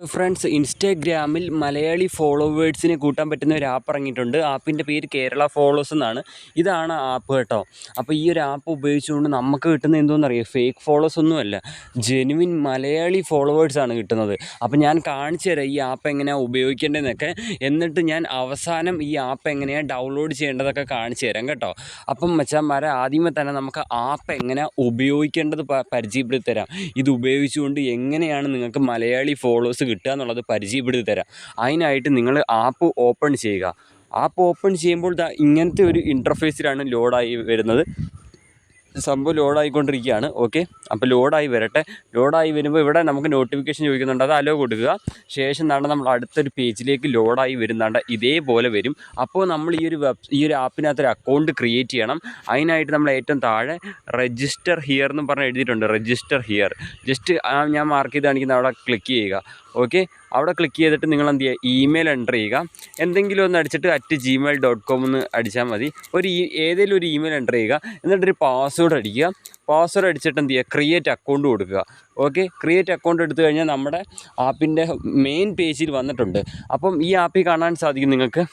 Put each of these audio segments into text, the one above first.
Friends, ഇൻസ്റ്റാഗ്രാമിൽ മലയാളി ഫോളോവേഴ്സിനെ കൂട്ടാൻ പറ്റുന്ന ഒരു ആപ്പ് ഇറങ്ങിയിട്ടുണ്ട്. ആപ്പിൻ്റെ പേര് കേരള ഫോളോസ് എന്നാണ്. ഇതാണ് ആപ്പ് കേട്ടോ. അപ്പോൾ ഈ ഒരു ആപ്പ് ഉപയോഗിച്ചുകൊണ്ട് നമുക്ക് കിട്ടുന്ന എന്തോന്നറിയോ, ഫേക്ക് ഫോളോസ് ഒന്നുമല്ല, ജെനുവിൻ മലയാളി ഫോളോവേഴ്സാണ് കിട്ടുന്നത്. അപ്പോൾ ഞാൻ കാണിച്ചു തരാം ഈ ആപ്പ് എങ്ങനെയാണ് ഉപയോഗിക്കേണ്ടതെന്നൊക്കെ. എന്നിട്ട് ഞാൻ അവസാനം ഈ ആപ്പ് എങ്ങനെയാണ് ഡൗൺലോഡ് ചെയ്യേണ്ടതൊക്കെ കാണിച്ചു തരാം കേട്ടോ. അപ്പം മച്ചാന്മാരെ, ആദ്യമേ തന്നെ നമുക്ക് ആപ്പ് എങ്ങനെ ഉപയോഗിക്കേണ്ടത് പരിചയപ്പെടുത്തി തരാം. ഇത് ഉപയോഗിച്ചുകൊണ്ട് എങ്ങനെയാണ് നിങ്ങൾക്ക് മലയാളി ഫോളോവേഴ്സ് കിട്ടുക എന്നുള്ളത് പരിചയപ്പെടുത്തി തരാം. അതിനായിട്ട് നിങ്ങൾ ആപ്പ് ഓപ്പൺ ചെയ്യുക. ആപ്പ് ഓപ്പൺ ചെയ്യുമ്പോൾ ഇങ്ങനത്തെ ഒരു ഇൻ്റർഫേസിലാണ് ലോഡായി വരുന്നത്. സംഭവം ലോഡായിക്കൊണ്ടിരിക്കുകയാണ്. ഓക്കെ, അപ്പോൾ ലോഡായി വരട്ടെ. ലോഡായി വരുമ്പോൾ ഇവിടെ നമുക്ക് നോട്ടിഫിക്കേഷൻ ചോദിക്കുന്നുണ്ട്, അത് അലോ കൊടുക്കുക. ശേഷം നമ്മൾ അടുത്തൊരു പേജിലേക്ക് ലോഡായി വരുന്നുണ്ട്, ഇതേപോലെ വരും. അപ്പോൾ നമ്മൾ ഈ ഒരു ആപ്പിനകത്തൊരു അക്കൗണ്ട് ക്രിയേറ്റ് ചെയ്യണം. അതിനായിട്ട് നമ്മൾ ഏറ്റവും താഴെ രജിസ്റ്റർ ഹിയർ എന്ന് പറഞ്ഞ് എഴുതിയിട്ടുണ്ട്. രജിസ്റ്റർ ഹിയർ ജസ്റ്റ് ഞാൻ മാർക്ക് ചെയ്ത് കാണിക്കുന്ന അവിടെ ക്ലിക്ക് ചെയ്യുക. ഓക്കെ, അവിടെ ക്ലിക്ക് ചെയ്തിട്ട് നിങ്ങൾ എന്ത് ചെയ്യുക, ഇമെയിൽ എൻ്റർ ചെയ്യുക. എന്തെങ്കിലും ഒന്ന് അടിച്ചിട്ട് @gmail.com എന്ന് അടിച്ചാൽ മതി. ഏതെങ്കിലും ഒരു ഇമെയിൽ എൻ്റർ ചെയ്യുക. എന്നിട്ടൊരു പാസ്വേഡ് അടിക്കുക. പാസ്വേഡ് അടിച്ചിട്ട് എന്ത് ചെയ്യുക, ക്രിയേറ്റ് അക്കൗണ്ട് കൊടുക്കുക. ഓക്കെ, ക്രിയേറ്റ് അക്കൗണ്ട് എടുത്തു കഴിഞ്ഞാൽ നമ്മുടെ ആപ്പിൻ്റെ മെയിൻ പേജിൽ വന്നിട്ടുണ്ട്. അപ്പം ഈ ആപ്പിൽ കാണാൻ സാധിക്കും നിങ്ങൾക്ക്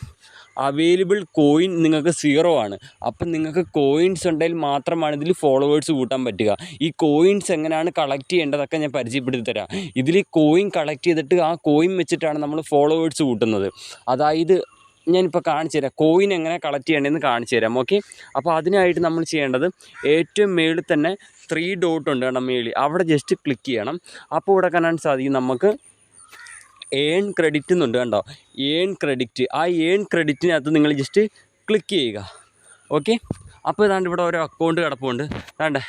അവൈലബിൾ കോയിൻ നിങ്ങൾക്ക് 0 ആണ്. അപ്പം നിങ്ങൾക്ക് കോയിൻസ് ഉണ്ടെങ്കിൽ മാത്രമാണ് ഇതിൽ ഫോളോവേഴ്സ് കൂട്ടാൻ പറ്റുക. ഈ കോയിൻസ് എങ്ങനെയാണ് കളക്ട് ചെയ്യേണ്ടതൊക്കെ ഞാൻ പരിചയപ്പെടുത്തി തരാം. ഇതിൽ കോയിൻ കളക്ട് ചെയ്തിട്ട് ആ കോയിൻ വെച്ചിട്ടാണ് നമ്മൾ ഫോളോവേഴ്സ് കൂട്ടുന്നത്. അതായത് ഞാനിപ്പോൾ കാണിച്ചു തരാം കോയിൻ എങ്ങനെ കളക്ട് ചെയ്യേണ്ടതെന്ന് കാണിച്ചു തരാം. ഓക്കെ, അപ്പോൾ അതിനായിട്ട് നമ്മൾ ചെയ്യേണ്ടത് ഏറ്റവും മേളിൽ തന്നെ 3 ഡോട്ട് ഉണ്ട് കേട്ടോ, മേളിൽ അവിടെ ജസ്റ്റ് ക്ലിക്ക് ചെയ്യണം. അപ്പോൾ ഇവിടെ കാണാൻ സാധിക്കും നമുക്ക് ഏൺ ക്രെഡിറ്റ് എന്നുണ്ട് കണ്ടോ, ഏൺ ക്രെഡിറ്റ്. ആ ഏൺ ക്രെഡിറ്റിനകത്ത് നിങ്ങൾ ജസ്റ്റ് ക്ലിക്ക് ചെയ്യുക. ഓക്കെ, അപ്പോൾ ഇതാണ്ട് ഇവിടെ ഓരോ അക്കൗണ്ട് കിടപ്പുണ്ട്. വേണ്ട,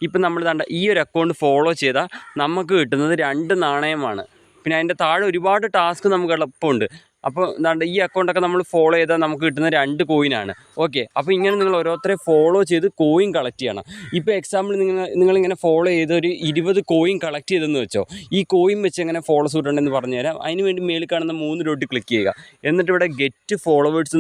ഇപ്പം നമ്മൾ ഈ ഒരു അക്കൗണ്ട് ഫോളോ ചെയ്താൽ നമുക്ക് കിട്ടുന്നത് 2 നാണയമാണ്. പിന്നെ അതിൻ്റെ താഴെ ഒരുപാട് ടാസ്ക് നമുക്ക് എളുപ്പമുണ്ട്. അപ്പോൾ ഈ അക്കൗണ്ടൊക്കെ നമ്മൾ ഫോളോ ചെയ്താൽ നമുക്ക് കിട്ടുന്ന 2 കോയിനാണ്. ഓക്കെ, അപ്പോൾ ഇങ്ങനെ നിങ്ങൾ ഓരോരുത്തരെ ഫോളോ ചെയ്ത് കോയിൻ കളക്ട് ചെയ്യണം. ഇപ്പോൾ എക്സാമ്പിൾ നിങ്ങളിങ്ങനെ ഫോളോ ചെയ്ത് ഒരു 20 കോയിൻ കളക്ട് ചെയ്തെന്ന് വെച്ചോ. ഈ കോയിൻ വെച്ച് എങ്ങനെ ഫോളോസ് കിട്ടണമെന്ന് പറഞ്ഞുതരാം. അതിന് വേണ്ടി മേളിൽ കാണുന്ന 3 ഡോട്ട് ക്ലിക്ക് ചെയ്യുക. എന്നിട്ട് ഇവിടെ ഗെറ്റ് ഫോളോവേഴ്സ്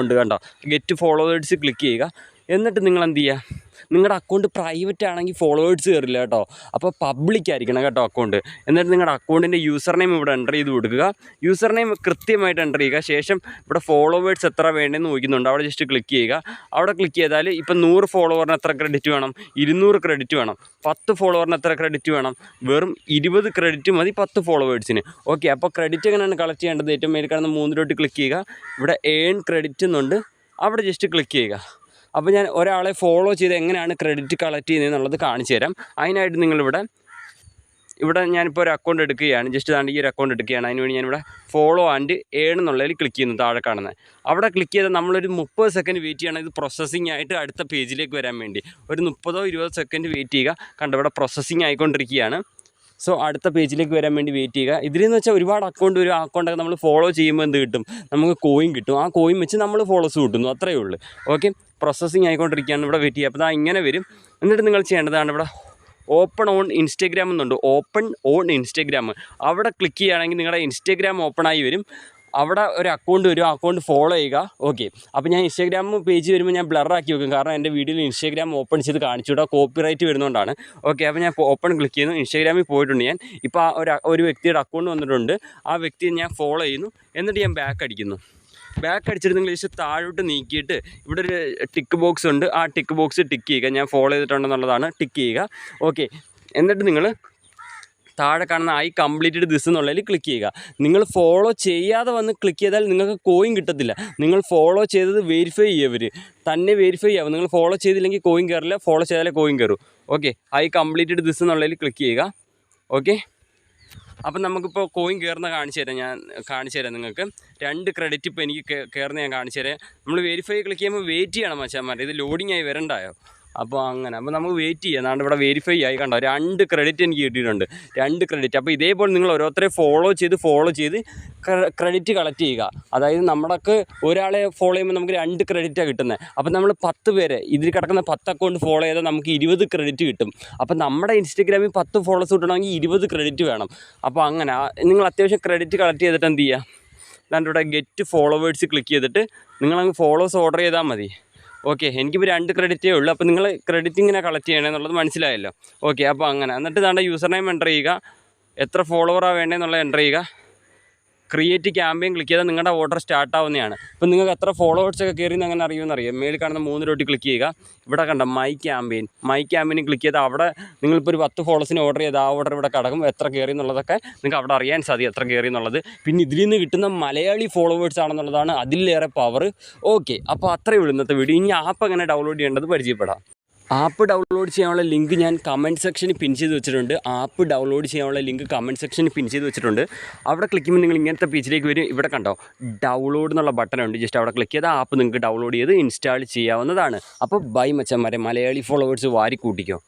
ഉണ്ട് കണ്ടോ, ഗെറ്റ് ഫോളോവേഴ്സ് ക്ലിക്ക് ചെയ്യുക. എന്നിട്ട് നിങ്ങൾ എന്ത് ചെയ്യുക, നിങ്ങളുടെ അക്കൗണ്ട് പ്രൈവറ്റ് ആണെങ്കിൽ ഫോളോവേഴ്സ് കയറില്ല കേട്ടോ. അപ്പോൾ പബ്ലിക് ആയിരിക്കണം കേട്ടോ അക്കൗണ്ട്. എന്നിട്ട് നിങ്ങളുടെ അക്കൗണ്ടിൻ്റെ യൂസർ നെയിം ഇവിടെ എൻ്റർ ചെയ്ത് കൊടുക്കുക. യൂസർ നെയിം കൃത്യമായിട്ട് എൻ്റർ ചെയ്യുക. ശേഷം ഇവിടെ ഫോളോവേഴ്സ് എത്ര വേണ്ടതെന്ന് ചോദിക്കുന്നുണ്ട്, അവിടെ ജസ്റ്റ് ക്ലിക്ക് ചെയ്യുക. അവിടെ ക്ലിക്ക് ചെയ്താൽ ഇപ്പം 100 ഫോളോവറിന് എത്ര ക്രെഡിറ്റ് വേണം, 200 ക്രെഡിറ്റ് വേണം. 10 ഫോളോവറിന് എത്ര ക്രെഡിറ്റ് വേണം, വെറും 20 ക്രെഡിറ്റ് മതി 10 ഫോളോവേഴ്സിന്. ഓക്കെ, അപ്പോൾ ക്രെഡിറ്റ് എങ്ങനെയാണ് കളക്ട് ചെയ്യേണ്ടത്, ഏറ്റവും മേൽ കാണുന്ന 3 ഡോട്ട് ക്ലിക്ക് ചെയ്യുക. ഇവിടെ ഏൺ ക്രെഡിറ്റ് എന്നുണ്ട്, അവിടെ ജസ്റ്റ് ക്ലിക്ക് ചെയ്യുക. അപ്പോൾ ഞാൻ ഒരാളെ ഫോളോ ചെയ്ത് എങ്ങനെയാണ് ക്രെഡിറ്റ് കളക്ട് ചെയ്യുന്നത് എന്നുള്ളത് കാണിച്ചു തരാം. അതിനായിട്ട് ഇവിടെ ഞാനിപ്പോൾ ഒരു അക്കൗണ്ട് എടുക്കുകയാണ്. ജസ്റ്റ് ഈ ഒരു അക്കൗണ്ട് എടുക്കുകയാണ്. അതിനുവേണ്ടി ഞാനിവിടെ ഫോളോ ആൻഡ് ഏൺ എന്നുള്ളതിൽ ക്ലിക്ക് ചെയ്യുന്നു, താഴെ കാണുന്നത്. അവിടെ ക്ലിക്ക് ചെയ്താൽ നമ്മളൊരു 30 സെക്കൻഡ് വെയിറ്റ് ചെയ്യണം. ഇത് പ്രോസസ്സിംഗ് ആയിട്ട് അടുത്ത പേജിലേക്ക് വരാൻ വേണ്ടി ഒരു 30-20 സെക്കൻഡ് വെയിറ്റ് ചെയ്യുക. കണ്ടോ, ഇവിടെ പ്രോസസ്സിംഗ് ആയിക്കൊണ്ടിരിക്കുകയാണ്. സോ അടുത്ത പേജിലേക്ക് വരാൻ വേണ്ടി വെയിറ്റ് ചെയ്യുക. ഇതിലെന്ന് വെച്ചാൽ ഒരുപാട് ഒരു അക്കൗണ്ടൊക്കെ നമ്മൾ ഫോളോ ചെയ്യുമ്പോൾ എന്ത് കിട്ടും, നമുക്ക് കോയിൻ കിട്ടും. ആ കോയിൻ വെച്ച് നമ്മൾ ഫോളോസ് കിട്ടുന്നു, അത്രയേ ഉള്ളൂ. ഓക്കെ, പ്രോസസ്സിങ് ആയിക്കൊണ്ടിരിക്കുകയാണ്. ഇവിടെ വെയിറ്റ് ചെയ്യുക. അപ്പോൾ ഇങ്ങനെ വരും. എന്നിട്ട് നിങ്ങൾ ചെയ്യേണ്ടതാണ് ഇവിടെ ഓപ്പൺ ഓൺ ഇൻസ്റ്റാഗ്രാം എന്നുണ്ട്. ഓപ്പൺ ഓൺ ഇൻസ്റ്റാഗ്രാം അവിടെ ക്ലിക്ക് ചെയ്യുകയാണെങ്കിൽ നിങ്ങളുടെ ഇൻസ്റ്റാഗ്രാം ഓപ്പണായി വരും. അവിടെ ഒരു അക്കൗണ്ട് വരും, ആ അക്കൗണ്ട് ഫോളോ ചെയ്യുക. ഓക്കെ, അപ്പോൾ ഞാൻ ഇൻസ്റ്റാഗ്രാം പേജ് വരുമ്പോൾ ഞാൻ ബ്ലറാക്കി വെക്കും, കാരണം എൻ്റെ വീഡിയോയിൽ ഇൻസ്റ്റാഗ്രാം ഓപ്പൺ ചെയ്ത് കാണിച്ചു വിടാം, കോപ്പിറൈറ്റ് വരുന്നതുകൊണ്ടാണ്. ഓക്കെ, അപ്പോൾ ഞാൻ ഓപ്പൺ ക്ലിക്ക് ചെയ്യുന്നു. ഇൻസ്റ്റാഗ്രാമിൽ പോയിട്ടുണ്ട് ഞാൻ. ഇപ്പോൾ ഒരു വ്യക്തിയുടെ അക്കൗണ്ട് വന്നിട്ടുണ്ട്. ആ വ്യക്തിയെ ഞാൻ ഫോളോ ചെയ്യുന്നു. എന്നിട്ട് ഞാൻ ബാക്ക് അടിക്കുന്നു. ബാക്ക് അടിച്ചിട്ട് നിങ്ങൾ ജസ്റ്റ് താഴോട്ട് നീക്കിയിട്ട് ഇവിടെ ഒരു ടിക്ക് ബോക്സ് ഉണ്ട്. ആ ടിക്ക് ബോക്സ് ടിക്ക് ചെയ്യുക. ഞാൻ ഫോളോ ചെയ്തിട്ടുണ്ടെന്നുള്ളതാണ്, ടിക്ക് ചെയ്യുക. ഓക്കെ, എന്നിട്ട് നിങ്ങൾ താഴെ കാണുന്ന ഐ കംപ്ലീറ്റഡ് ദിസ് എന്നുള്ളതിൽ ക്ലിക്ക് ചെയ്യുക. നിങ്ങൾ ഫോളോ ചെയ്യാതെ വന്ന് ക്ലിക്ക് ചെയ്താൽ നിങ്ങൾക്ക് കോയിൻ കിട്ടത്തില്ല. നിങ്ങൾ ഫോളോ ചെയ്തത് വെരിഫൈ ചെയ്യവർ തന്നെ വെരിഫൈ ആവും. നിങ്ങൾ ഫോളോ ചെയ്തില്ലെങ്കിൽ കോയിൻ കയറില്ല, ഫോളോ ചെയ്താലേ കോയിൻ കയറും. ഓക്കെ, ഐ കംപ്ലീറ്റഡ് ദിസ് എന്നുള്ളതിൽ ക്ലിക്ക് ചെയ്യുക. ഓക്കെ, അപ്പം നമുക്കിപ്പോൾ കോയിൻ കയറുന്ന കാണിച്ചു തരാം നിങ്ങൾക്ക്. 2 ക്രെഡിറ്റ് ഇപ്പോൾ എനിക്ക് കയറുന്ന ഞാൻ കാണിച്ചു തരാം. നമ്മൾ വെരിഫൈ ക്ലിക്ക് ചെയ്യുമ്പോൾ വെയിറ്റ് ചെയ്യണം മച്ചാന്മാരെ, ഇത് ലോഡിംഗ് ആയി വരണ്ടായോ. അപ്പോൾ നമുക്ക് വെയിറ്റ് ചെയ്യാം. അതുകൊണ്ട് ഇവിടെ വെരിഫൈ ആയി കണ്ടോ, 2 ക്രെഡിറ്റ് എനിക്ക് കിട്ടിയിട്ടുണ്ട്, 2 ക്രെഡിറ്റ്. അപ്പോൾ ഇതേപോലെ നിങ്ങൾ ഓരോരുത്തരെ ഫോളോ ചെയ്ത് ക്രെഡിറ്റ് കളക്ട് ചെയ്യുക. അതായത് നമ്മളൊക്കെ ഒരാളെ ഫോളോ ചെയ്യുമ്പോൾ നമുക്ക് 2 ക്രെഡിറ്റാണ് കിട്ടുന്നത്. അപ്പോൾ നമ്മൾ 10 പേരെ ഇതിൽ കിടക്കുന്ന 10 അക്കൗണ്ട് ഫോളോ ചെയ്താൽ നമുക്ക് 20 ക്രെഡിറ്റ് കിട്ടും. അപ്പോൾ നമ്മുടെ ഇൻസ്റ്റാഗ്രാമിൽ 10 ഫോളോസ് കിട്ടണമെങ്കിൽ 20 ക്രെഡിറ്റ് വേണം. അപ്പോൾ അങ്ങനെ നിങ്ങൾ അത്യാവശ്യം ക്രെഡിറ്റ് കളക്ട് ചെയ്തിട്ട് എന്ത് ചെയ്യുക, അതുകൊണ്ട് ഇവിടെ ഗെറ്റ് ഫോളോവേഴ്സ് ക്ലിക്ക് ചെയ്തിട്ട് നിങ്ങളങ്ങ് ഫോളോസ് ഓർഡർ ചെയ്താൽ മതി. ഓക്കെ, എനിക്കിപ്പോൾ 2 ക്രെഡിറ്റേ ഉള്ളൂ. അപ്പോൾ നിങ്ങൾ ക്രെഡിറ്റ് ഇങ്ങനെ കളക്ട് ചെയ്യണമെന്നുള്ളത് മനസ്സിലായല്ലോ. ഓക്കെ, അപ്പോൾ അങ്ങനെ എന്നിട്ട് യൂസർ നെയിം എൻ്റർ ചെയ്യുക. എത്ര ഫോളോവറാണ് വേണ്ടതെന്നുള്ളത് എൻ്റർ ചെയ്യുക. ക്രിയേറ്റ് ക്യാമ്പയിൻ ക്ലിക്ക് ചെയ്താൽ നിങ്ങളുടെ ഓർഡർ സ്റ്റാർട്ട് ആവുന്നതാണ്. ഇപ്പം നിങ്ങൾക്ക് എത്ര ഫോളോവേഴ്സൊക്കെ കയറിയെന്ന് അങ്ങനെ അറിയുമെന്നറിയാം. മേളിൽ കാണുന്ന 3 ഡോട്ട് ക്ലിക്ക് ചെയ്യുക. ഇവിടെ കണ്ട മൈ ക്യാമ്പയിൻ ക്ലിക്ക് ചെയ്താൽ അവിടെ നിങ്ങളിപ്പോൾ ഒരു 10 ഫോളോവേഴ്സിന് ഓർഡർ ചെയ്ത് ആ ഓർഡർ ഇവിടെ കിടക്കും. എത്ര കയറി എന്നുള്ളതൊക്കെ നിങ്ങൾക്ക് അവിടെ അറിയാൻ സാധിക്കും, എത്ര കയറി എന്നുള്ളത്. പിന്നെ ഇതിൽ നിന്ന് കിട്ടുന്ന മലയാളി ഫോളോവേഴ്സ് ആണെന്നുള്ളതാണ് അതിലേറെ പവർ. ഓക്കെ, അപ്പോൾ അത്രയേ ഉള്ളൂ ഇന്നത്തെ വീഡിയോ. ഇനി ആപ്പ് എങ്ങനെ ഡൗൺലോഡ് ചെയ്യേണ്ടത് പരിചയപ്പെടാം. ആപ്പ് ഡൗൺലോഡ് ചെയ്യാനുള്ള ലിങ്ക് ഞാൻ കമൻറ്റ് സെക്ഷനിൽ പിൻ ചെയ്ത് വെച്ചിട്ടുണ്ട്. ആപ്പ് ഡൗൺലോഡ് ചെയ്യാനുള്ള ലിങ്ക് കമൻറ്റ് സെക്ഷനിൽ പിൻ ചെയ്ത് വെച്ചിട്ടുണ്ട്. അവിടെ ക്ലിക്ക് ചെയ്യുമ്പോൾ നിങ്ങൾ ഇങ്ങനത്തെ പേജിലേക്ക് വരും. ഇവിടെ കണ്ടോ ഡൗൺലോഡ് എന്നുള്ള ബട്ടണുണ്ട്. ജസ്റ്റ് അവിടെ ക്ലിക്ക് ചെയ്താൽ ആപ്പ് നിങ്ങൾക്ക് ഡൗൺലോഡ് ചെയ്ത് ഇൻസ്റ്റാൾ ചെയ്യാവുന്നതാണ്. അപ്പോൾ ബൈ മച്ചന്മാരെ, മലയാളി ഫോളോവേഴ്സ് വാരി കൂട്ടിക്കോ.